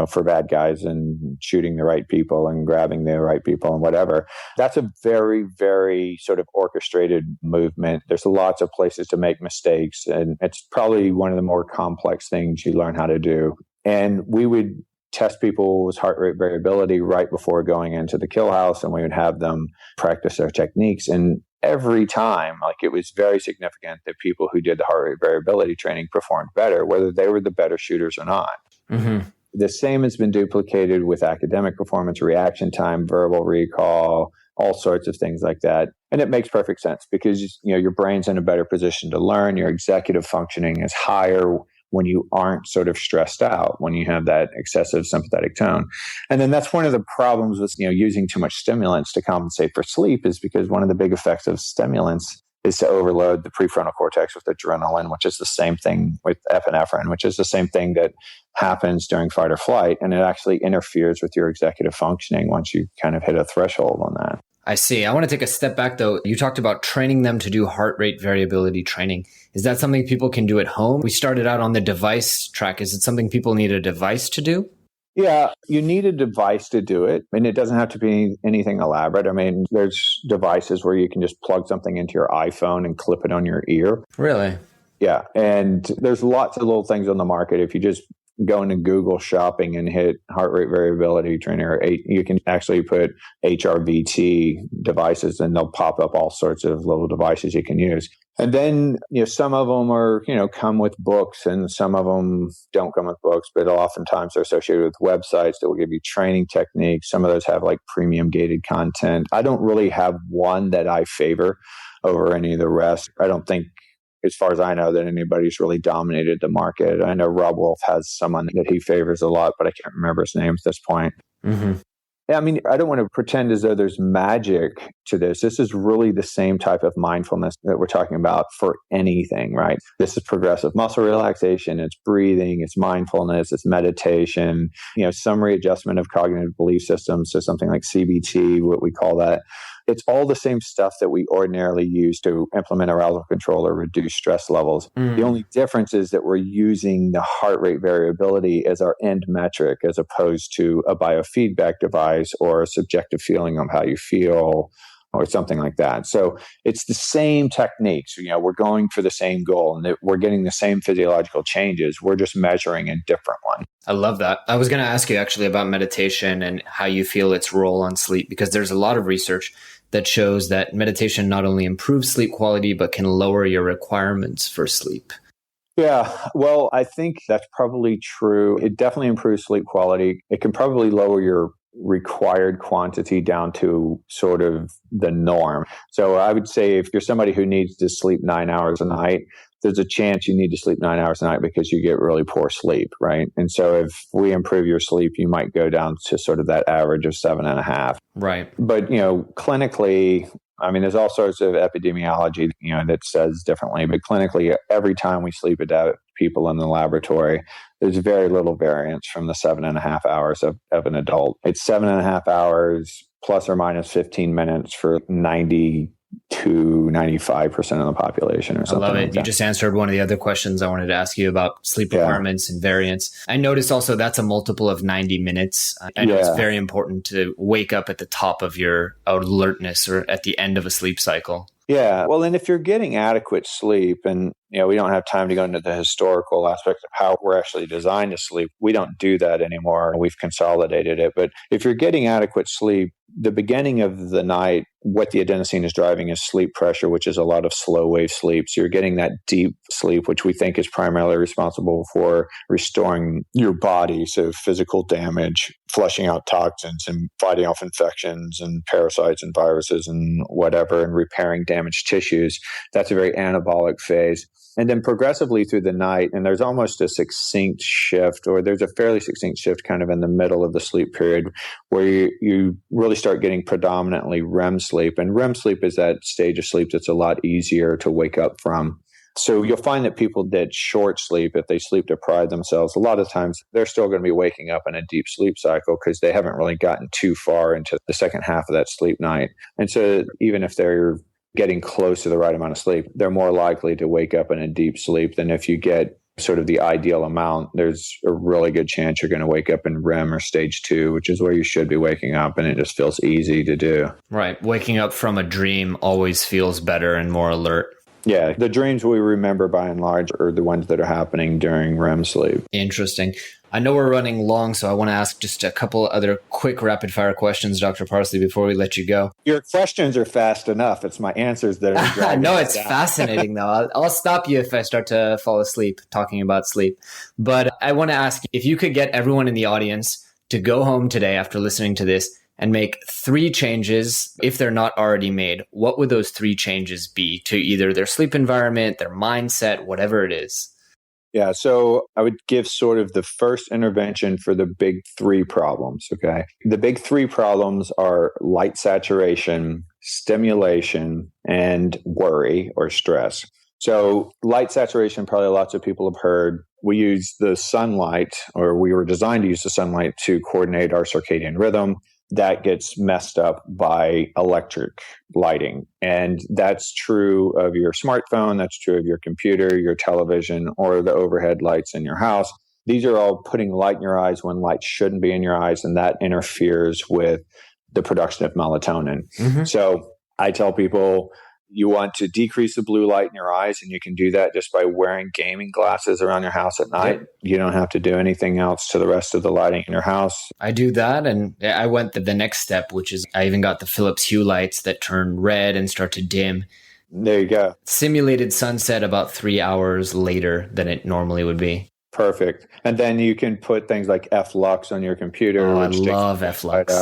S3: for bad guys and shooting the right people and grabbing the right people and whatever. That's a very, very sort of orchestrated movement. There's lots of places to make mistakes. And it's probably one of the more complex things you learn how to do. And we would test people's heart rate variability right before going into the kill house. And we would have them practice their techniques. And every time, it was very significant that people who did the heart rate variability training performed better, whether they were the better shooters or not. Mm-hmm. The same has been duplicated with academic performance, reaction time, verbal recall, all sorts of things like that. And it makes perfect sense because, your brain's in a better position to learn. Your executive functioning is higher when you aren't sort of stressed out, when you have that excessive sympathetic tone. And then that's one of the problems with, using too much stimulants to compensate for sleep is because one of the big effects of stimulants is to overload the prefrontal cortex with adrenaline, which is the same thing with epinephrine, which is the same thing that happens during fight or flight. And it actually interferes with your executive functioning once you kind of hit a threshold on that.
S2: I see. I want to take a step back, though. You talked about training them to do heart rate variability training. Is that something people can do at home? We started out on the device track. Is it something people need a device to do?
S3: Yeah, you need a device to do it. And it doesn't have to be anything elaborate. I mean, there's devices where you can just plug something into your iPhone and clip it on your ear.
S2: Really?
S3: Yeah. And there's lots of little things on the market. If you just go into Google shopping and hit heart rate variability trainer, you can actually put HRVT devices and they'll pop up all sorts of little devices you can use. And then, some of them are, come with books and some of them don't come with books, but oftentimes they're associated with websites that will give you training techniques. Some of those have premium gated content. I don't really have one that I favor over any of the rest. I don't think, as far as I know, that anybody's really dominated the market. I know Rob Wolf has someone that he favors a lot, but I can't remember his name at this point. Mm-hmm. I mean, I don't want to pretend as though there's magic to this. This is really the same type of mindfulness that we're talking about for anything, right? This is progressive muscle relaxation. It's breathing. It's mindfulness. It's meditation, some readjustment of cognitive belief systems. So something like CBT, what we call that. It's all the same stuff that we ordinarily use to implement arousal control or reduce stress levels. The only difference is that we're using the heart rate variability as our end metric as opposed to a biofeedback device or a subjective feeling of how you feel or something like that. So it's the same techniques. We're going for the same goal and we're getting the same physiological changes. We're just measuring a different one.
S2: I love that. I was going to ask you actually about meditation and how you feel its role on sleep, because there's a lot of research that shows that meditation not only improves sleep quality, but can lower your requirements for sleep.
S3: Yeah, well, I think that's probably true. It definitely improves sleep quality. It can probably lower your required quantity down to sort of the norm. So I would say if you're somebody who needs to sleep 9 hours a night, there's a chance you need to sleep 9 hours a night because you get really poor sleep, right? And so if we improve your sleep, you might go down to sort of that average of 7.5.
S2: Right.
S3: But, clinically, I mean, there's all sorts of epidemiology, that says differently, but clinically, every time we sleep adapt people in the laboratory, there's very little variance from the 7.5 hours of an adult. It's 7.5 hours plus or minus 15 minutes for 90 to 95% of the population or something.
S2: I love it.
S3: Like
S2: you
S3: that.
S2: just answered one of the other questions I wanted to ask you about sleep requirements and variance. I noticed also that's a multiple of 90 minutes. I know it's very important to wake up at the top of your alertness or at the end of a sleep cycle.
S3: Yeah. Well, and if you're getting adequate sleep, and we don't have time to go into the historical aspect of how we're actually designed to sleep. We don't do that anymore. We've consolidated it. But if you're getting adequate sleep, the beginning of the night, what the adenosine is driving is sleep pressure, which is a lot of slow wave sleep. So you're getting that deep sleep, which we think is primarily responsible for restoring your body. So physical damage, flushing out toxins and fighting off infections and parasites and viruses and whatever, and repairing damaged tissues. That's a very anabolic phase. And then progressively through the night, and there's almost a succinct shift, or there's a fairly succinct shift kind of in the middle of the sleep period where you really start getting predominantly REM sleep. And REM sleep is that stage of sleep that's a lot easier to wake up from. So you'll find that people that short sleep, if they sleep deprive themselves, a lot of times they're still going to be waking up in a deep sleep cycle because they haven't really gotten too far into the second half of that sleep night. And so even if they're getting close to the right amount of sleep, they're more likely to wake up in a deep sleep than if you get sort of the ideal amount. There's a really good chance you're going to wake up in REM or stage 2, which is where you should be waking up, and it just feels easy to do.
S2: Right. Waking up from a dream always feels better and more alert.
S3: Yeah. The dreams we remember by and large are the ones that are happening during REM sleep.
S2: Interesting. I know we're running long, so I want to ask just a couple other quick rapid fire questions, Dr. Parsley, before we let you go.
S3: Your questions are fast enough. It's my answers that are driving
S2: No, it's
S3: down.
S2: fascinating though. I'll stop you if I start to fall asleep talking about sleep. But I want to ask if you could get everyone in the audience to go home today after listening to this and make 3 changes, if they're not already made, what would those 3 changes be to either their sleep environment, their mindset, whatever it is?
S3: Yeah, so I would give sort of the first intervention for the big 3 problems, okay? The big 3 problems are light saturation, stimulation, and worry or stress. So light saturation, probably lots of people have heard. We use the sunlight, or we were designed to use the sunlight to coordinate our circadian rhythm. That gets messed up by electric lighting. And that's true of your smartphone. That's true of your computer, your television, or the overhead lights in your house. These are all putting light in your eyes when light shouldn't be in your eyes. And that interferes with the production of melatonin. Mm-hmm. So I tell people, you want to decrease the blue light in your eyes, and you can do that just by wearing gaming glasses around your house at night. Yep. You don't have to do anything else to the rest of the lighting in your house.
S2: I do that, and I went the next step, which is I even got the Philips Hue lights that turn red and start to dim.
S3: There you go.
S2: Simulated sunset about 3 hours later than it normally would be.
S3: Perfect. And then you can put things like F-Lux on your computer.
S2: Oh, I love F-Lux.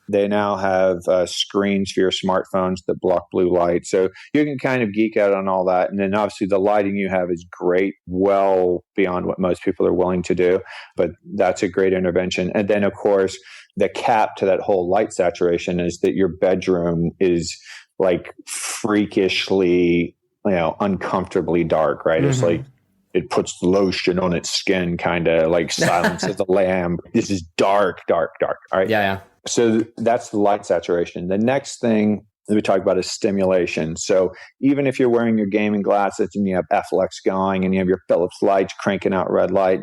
S3: They now have screens for your smartphones that block blue light. So you can kind of geek out on all that. And then obviously the lighting you have is great, well beyond what most people are willing to do. But that's a great intervention. And then, of course, the cap to that whole light saturation is that your bedroom is like freakishly, uncomfortably dark, right? Mm-hmm. It's like it puts lotion on its skin, kind of like Silence of the Lamb. This is dark, dark, dark. All right.
S2: Yeah.
S3: So that's the light saturation. The next thing that we talk about is stimulation. So even if you're wearing your gaming glasses and you have F-Lux going and you have your Philips lights cranking out red light,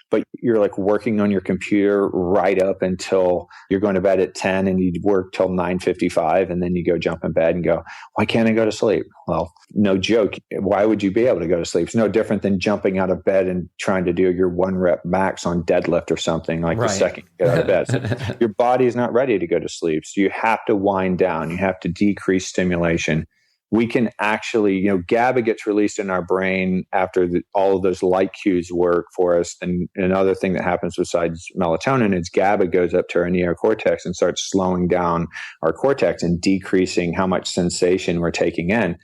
S3: but you're like working on your computer right up until you're going to bed at 10 and you work till 9:55 and then you go jump in bed and go, why can't I go to sleep? Well, no joke. Why would you be able to go to sleep? It's no different than jumping out of bed and trying to do your 1 rep max on deadlift or something like the second you get out of bed. So your body is not ready to go to sleep. So you have to wind down. You have to decrease stimulation. We can actually, GABA gets released in our brain after all of those light cues work for us. And another thing that happens besides melatonin is GABA goes up to our neocortex and starts slowing down our cortex and decreasing how much sensation we're taking in.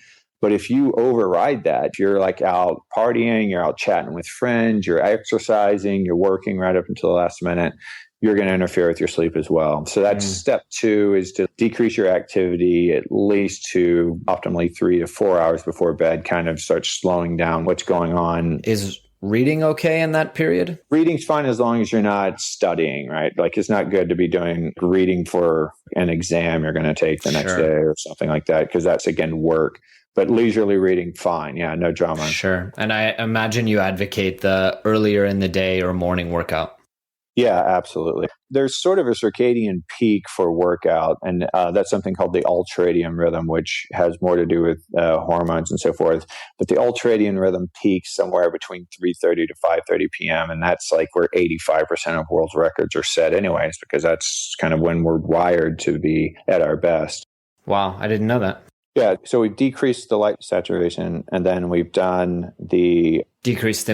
S3: But if you override that, if you're like out partying, you're out chatting with friends, you're exercising, you're working right up until the last minute, you're going to interfere with your sleep as well. So that's step 2, is to decrease your activity at least to optimally 3 to 4 hours before bed, kind of start slowing down what's going on.
S2: Is reading okay in that period?
S3: Reading's fine as long as you're not studying, right? Like it's not good to be doing reading for an exam you're going to take the next day or something like that, because that's, again, work. But leisurely reading, fine. Yeah, no drama.
S2: Sure. And I imagine you advocate the earlier in the day or morning workout.
S3: Yeah, absolutely. There's sort of a circadian peak for workout, and that's something called the ultradian rhythm, which has more to do with hormones and so forth. But the ultradian rhythm peaks somewhere between 3:30 to 5:30 p.m., and that's like where 85% of world records are set anyways, because that's kind of when we're wired to be at our best.
S2: Wow, I didn't know that.
S3: Yeah, so we've decreased the light saturation, and then we've done the
S2: decrease the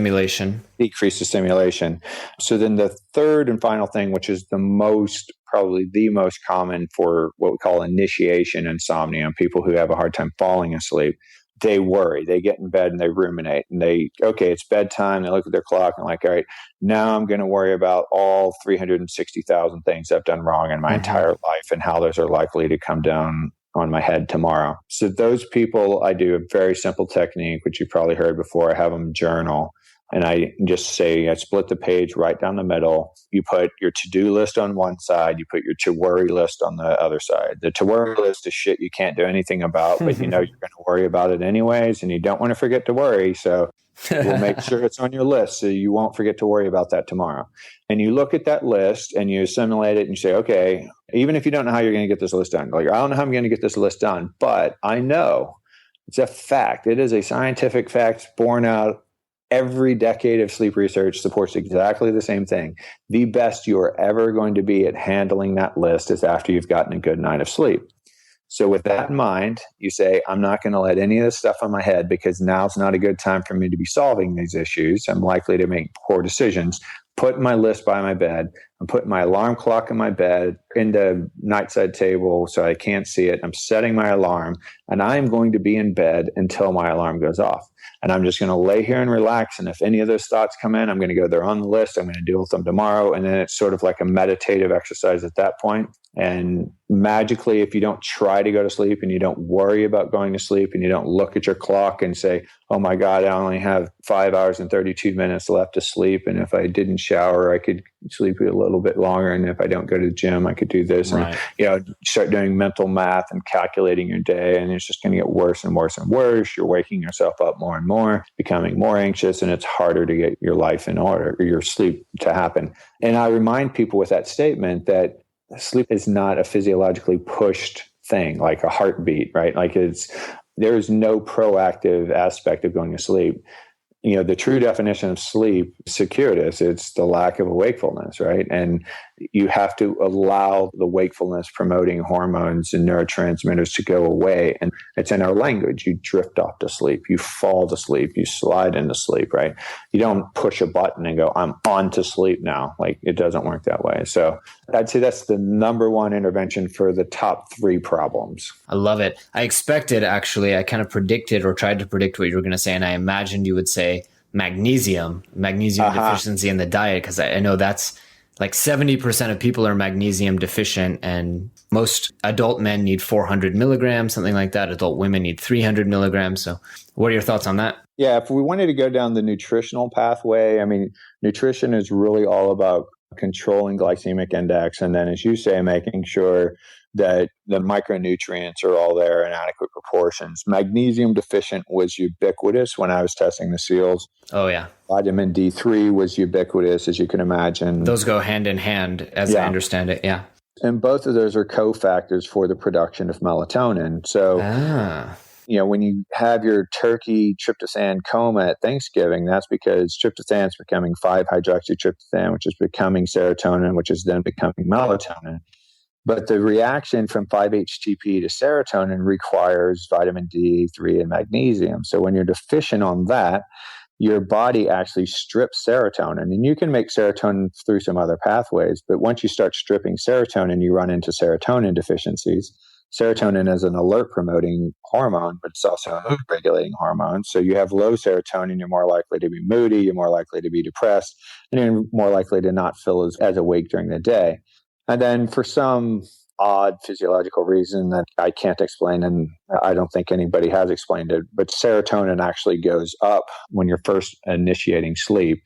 S3: stimulation. So then the third and final thing, which is probably the most common for what we call initiation insomnia, people who have a hard time falling asleep, they worry. They get in bed and they ruminate, and it's bedtime. They look at their clock and like, all right, now I'm going to worry about all 360,000 things I've done wrong in my entire life and how those are likely to come down on my head tomorrow. So those people, I do a very simple technique, which you've probably heard before. I have them journal, and I just say, I split the page right down the middle. You put your to-do list on one side, you put your to-worry list on the other side. The to-worry list is shit you can't do anything about, but you know you're going to worry about it anyways, and you don't want to forget to worry. So we'll make sure it's on your list so you won't forget to worry about that tomorrow. And you look at that list and you assimilate it and you say, okay, even if you don't know how you're going to get this list done, like, I don't know how I'm going to get this list done, but I know it's a fact. It is a scientific fact borne out. Every decade of sleep research supports exactly the same thing. The best you are ever going to be at handling that list is after you've gotten a good night of sleep. So with that in mind, you say, I'm not going to let any of this stuff on my head, because now's not a good time for me to be solving these issues. I'm likely to make poor decisions. Put my list by my bed. I'm putting my alarm clock in my bed, in the nightside table so I can't see it. I'm setting my alarm, and I'm going to be in bed until my alarm goes off. And I'm just going to lay here and relax. And if any of those thoughts come in, I'm going to go, they're on the list. I'm going to deal with them tomorrow. And then it's sort of like a meditative exercise at that point. And magically, if you don't try to go to sleep and you don't worry about going to sleep and you don't look at your clock and say, oh my God, I only have 5 hours and 32 minutes left to sleep. And if I didn't shower, I could sleep a little bit longer. And if I don't go to the gym, I could do this. Right. And, start doing mental math and calculating your day. And it's just going to get worse and worse and worse. You're waking yourself up more and more, becoming more anxious, and it's harder to get your life in order, or your sleep to happen. And I remind people with that statement that sleep is not a physiologically pushed thing, like a heartbeat, right? Like there is no proactive aspect of going to sleep. The true definition of sleep is circuitous. It's the lack of a wakefulness, right? And you have to allow the wakefulness promoting hormones and neurotransmitters to go away. And it's in our language. You drift off to sleep. You fall to sleep. You slide into sleep, right? You don't push a button and go, I'm on to sleep now. Like, it doesn't work that way. So I'd say that's the number one intervention for the top 3 problems.
S2: I love it. I expected, actually, I kind of predicted or tried to predict what you were going to say. And I imagined you would say magnesium deficiency in the diet, because I know that's like 70% of people are magnesium deficient, and most adult men need 400 milligrams, something like that. Adult women need 300 milligrams. So what are your thoughts on that?
S3: Yeah, if we wanted to go down the nutritional pathway, nutrition is really all about controlling glycemic index. And then, as you say, making sure that the micronutrients are all there in adequate proportions. Magnesium deficient was ubiquitous when I was testing the SEALs.
S2: Oh, yeah.
S3: Vitamin D3 was ubiquitous, as you can imagine.
S2: Those go hand in hand, as I understand it. Yeah.
S3: And both of those are cofactors for the production of melatonin. So, when you have your turkey tryptophan coma at Thanksgiving, that's because tryptophan is becoming 5-hydroxytryptophan, which is becoming serotonin, which is then becoming melatonin. But the reaction from 5-HTP to serotonin requires vitamin D3 and magnesium. So when you're deficient on that, your body actually strips serotonin. And you can make serotonin through some other pathways, but once you start stripping serotonin, you run into serotonin deficiencies. serotonin is an alert promoting hormone, but it's also a mood regulating hormone. So you have low serotonin, you're more likely to be moody, you're more likely to be depressed, and you're more likely to not feel as awake during the day. And then for some odd physiological reason that I can't explain, and I don't think anybody has explained it, but serotonin actually goes up when you're first initiating sleep.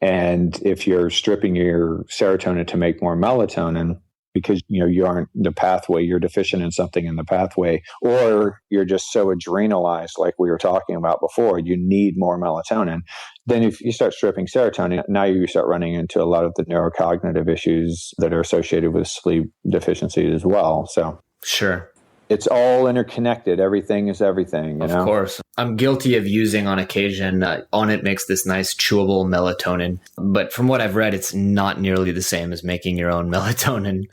S3: And if you're stripping your serotonin to make more melatonin, because you aren't the pathway, you're deficient in something in the pathway, or you're just so adrenalized, like we were talking about before, you need more melatonin. Then if you start stripping serotonin, now you start running into a lot of the neurocognitive issues that are associated with sleep deficiency as well. So
S2: sure.
S3: It's all interconnected. Everything is everything.
S2: Of course. I'm guilty of using on occasion. Onnit makes this nice chewable melatonin. But from what I've read, it's not nearly the same as making your own melatonin.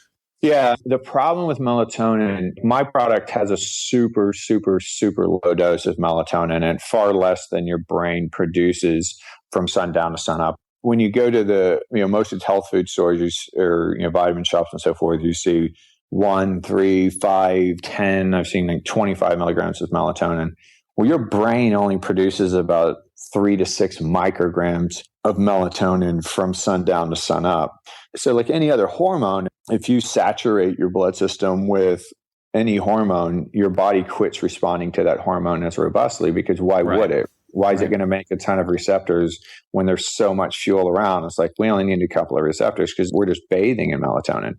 S3: Yeah. The problem with melatonin, my product has a super, super, super low dose of melatonin and far less than your brain produces from sundown to sunup. When you go to the, most of the health food stores or vitamin shops and so forth, you see 1, 3, 5, 10, I've seen like 25 milligrams of melatonin. Well, your brain only produces about 3 to 6 micrograms of melatonin from sundown to sunup. So like any other hormone, if you saturate your blood system with any hormone, your body quits responding to that hormone as robustly, because why would it? Why is it going to make a ton of receptors when there's so much fuel around? It's like, we only need a couple of receptors because we're just bathing in melatonin.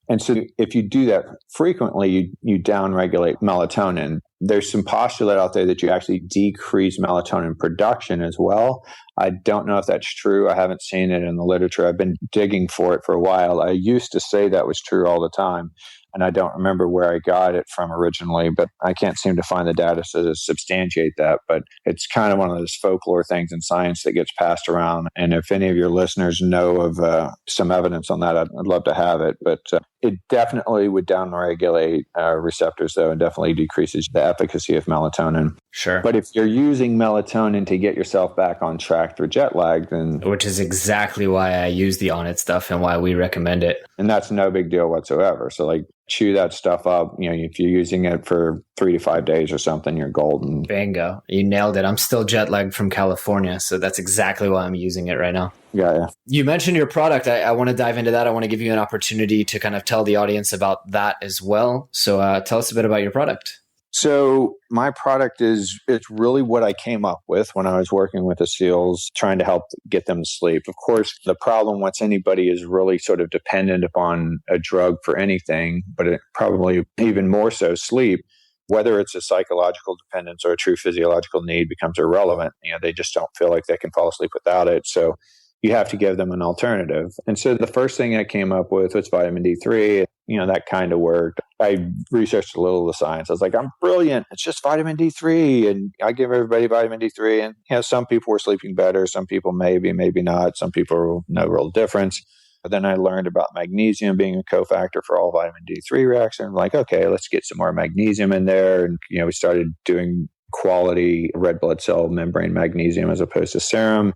S3: And so if you do that frequently, you downregulate melatonin. There's some postulate out there that you actually decrease melatonin production as well. I don't know if that's true. I haven't seen it in the literature. I've been digging for it for a while. I used to say that was true all the time, and I don't remember where I got it from originally, but I can't seem to find the data to substantiate that. But it's kind of one of those folklore things in science that gets passed around. And if any of your listeners know of some evidence on that, I'd love to have it. But it definitely would downregulate receptors, though, and definitely decreases the efficacy of melatonin.
S2: Sure.
S3: But if you're using melatonin to get yourself back on track through jet lag, then...
S2: Which is exactly why I use the Onnit stuff and why we recommend it.
S3: And that's no big deal whatsoever. So like, chew that stuff up. If you're using it for 3 to 5 days or something, you're golden.
S2: Bingo. You nailed it. I'm still jet lagged from California, so that's exactly why I'm using it right now.
S3: Yeah.
S2: You mentioned your product. I want to dive into that. I want to give you an opportunity to kind of tell the audience about that as well. So tell us a bit about your product.
S3: So my product it's really what I came up with when I was working with the SEALs, trying to help get them to sleep. Of course, the problem once anybody is really sort of dependent upon a drug for anything, but it probably even more so sleep, whether it's a psychological dependence or a true physiological need becomes irrelevant. They just don't feel like they can fall asleep without it. So you have to give them an alternative. And so the first thing I came up with was vitamin D3. That kind of worked. I researched a little of the science. I was like, I'm brilliant. It's just vitamin D3. And I give everybody vitamin D3. And, some people were sleeping better. Some people maybe not. Some people, no real difference. But then I learned about magnesium being a cofactor for all vitamin D3 reactions. I'm like, okay, let's get some more magnesium in there. And, we started doing quality red blood cell membrane magnesium as opposed to serum,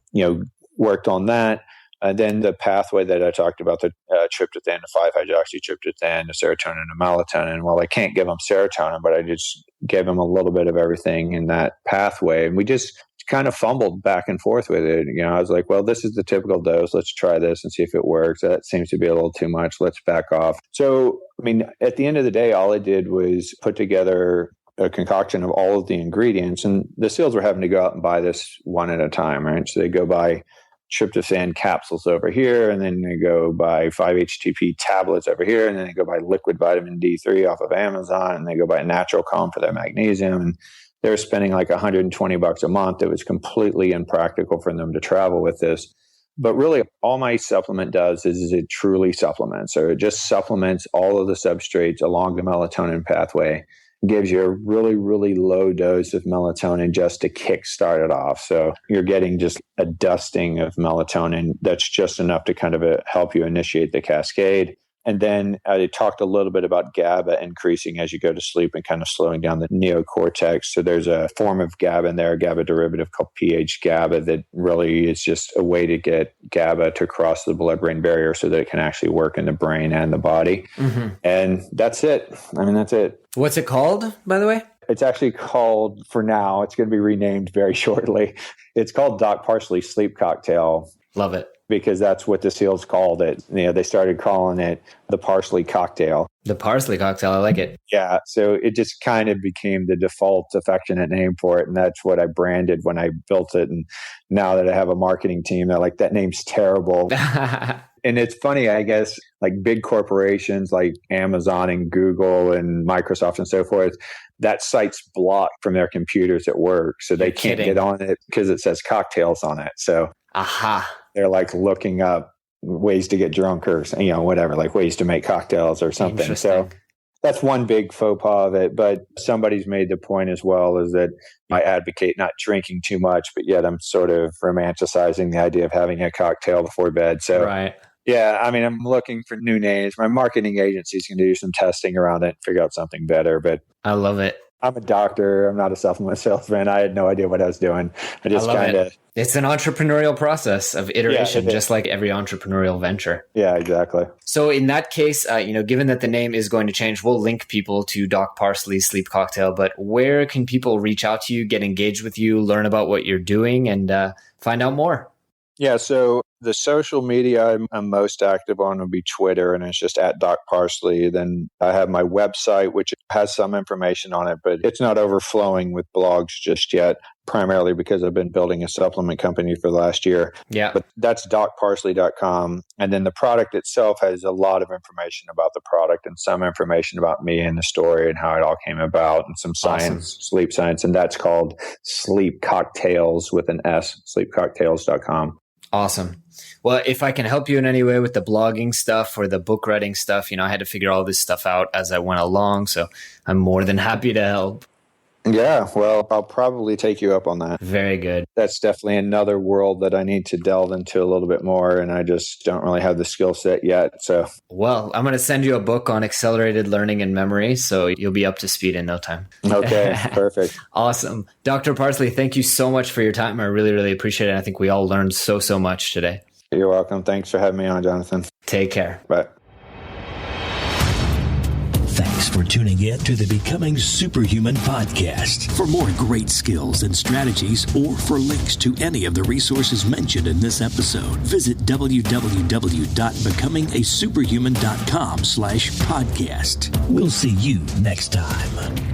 S3: worked on that. And then the pathway that I talked about, the tryptophan to 5-hydroxytryptophan to serotonin to melatonin. Well, I can't give them serotonin, but I just gave them a little bit of everything in that pathway. And we just kind of fumbled back and forth with it. I was like, well, this is the typical dose. Let's try this and see if it works. That seems to be a little too much. Let's back off. So, at the end of the day, all I did was put together a concoction of all of the ingredients. And the SEALs were having to go out and buy this one at a time, right? So they go buy tryptophan capsules over here, and then they go buy 5-HTP tablets over here, and then they go buy liquid vitamin D3 off of Amazon, and they go buy natural calm for their magnesium. And they're spending like $120 a month. It was completely impractical for them to travel with this. But really, all my supplement does is it truly supplements, or it just supplements all of the substrates along the melatonin pathway. Gives you a really, really low dose of melatonin just to kickstart it off. So you're getting just a dusting of melatonin that's just enough to kind of help you initiate the cascade. And then I talked a little bit about GABA increasing as you go to sleep and kind of slowing down the neocortex. So there's a form of GABA in there, a GABA derivative called pH-GABA that really is just a way to get GABA to cross the blood-brain barrier so that it can actually work in the brain and the body. And that's it. I mean, that's it.
S2: What's it called, by the way?
S3: It's actually called, for now, it's going to be renamed very shortly. It's called Doc Parsley Sleep Cocktail.
S2: Love it.
S3: Because that's what the SEALs called it. They started calling it the Parsley Cocktail.
S2: The Parsley Cocktail. I like it.
S3: Yeah. So it just kind of became the default affectionate name for it. And that's what I branded when I built it. And now that I have a marketing team, they're like, that name's terrible. And it's funny, I guess, like big corporations like Amazon and Google and Microsoft and so forth, that site's blocked from their computers at work. So they can't get on it because it says cocktails on it. So they're like looking up ways to get drunk or, whatever, like ways to make cocktails or something. So that's one big faux pas of it. But somebody's made the point as well is that I advocate not drinking too much, but yet I'm sort of romanticizing the idea of having a cocktail before bed. So yeah, I mean, I'm looking for new names. My marketing agency is going to do some testing around it and figure out something better. But
S2: I love it.
S3: I'm a doctor. I'm not a supplement salesman. I had no idea what I was doing. I just kind of...
S2: It's an entrepreneurial process of iteration, just like every entrepreneurial venture.
S3: Yeah, exactly.
S2: So in that case, given that the name is going to change, we'll link people to Doc Parsley's Sleep Cocktail. But where can people reach out to you, get engaged with you, learn about what you're doing, and find out more?
S3: Yeah, so the social media I'm most active on would be Twitter, and it's just at Doc Parsley. Then I have my website, which has some information on it, but it's not overflowing with blogs just yet, primarily because I've been building a supplement company for the last year.
S2: Yeah.
S3: But that's docparsley.com. And then the product itself has a lot of information about the product and some information about me and the story and how it all came about and some science, sleep science. And that's called Sleep Cocktails with an S, sleepcocktails.com.
S2: Awesome. Well, if I can help you in any way with the blogging stuff or the book writing stuff, I had to figure all this stuff out as I went along. So I'm more than happy to help.
S3: Yeah, well, I'll probably take you up on that.
S2: Very good.
S3: That's definitely another world that I need to delve into a little bit more, and I just don't really have the skill set yet. So,
S2: well, I'm going to send you a book on accelerated learning and memory, so you'll be up to speed in no time.
S3: Okay, perfect.
S2: Awesome. Dr. Parsley, thank you so much for your time. I really, really appreciate it. I think we all learned so much today.
S3: You're welcome. Thanks for having me on, Jonathan.
S2: Take care.
S3: Bye.
S1: Thanks for tuning in to the Becoming Superhuman podcast. For more great skills and strategies, or for links to any of the resources mentioned in this episode, visit www.becomingasuperhuman.com/podcast. We'll see you next time.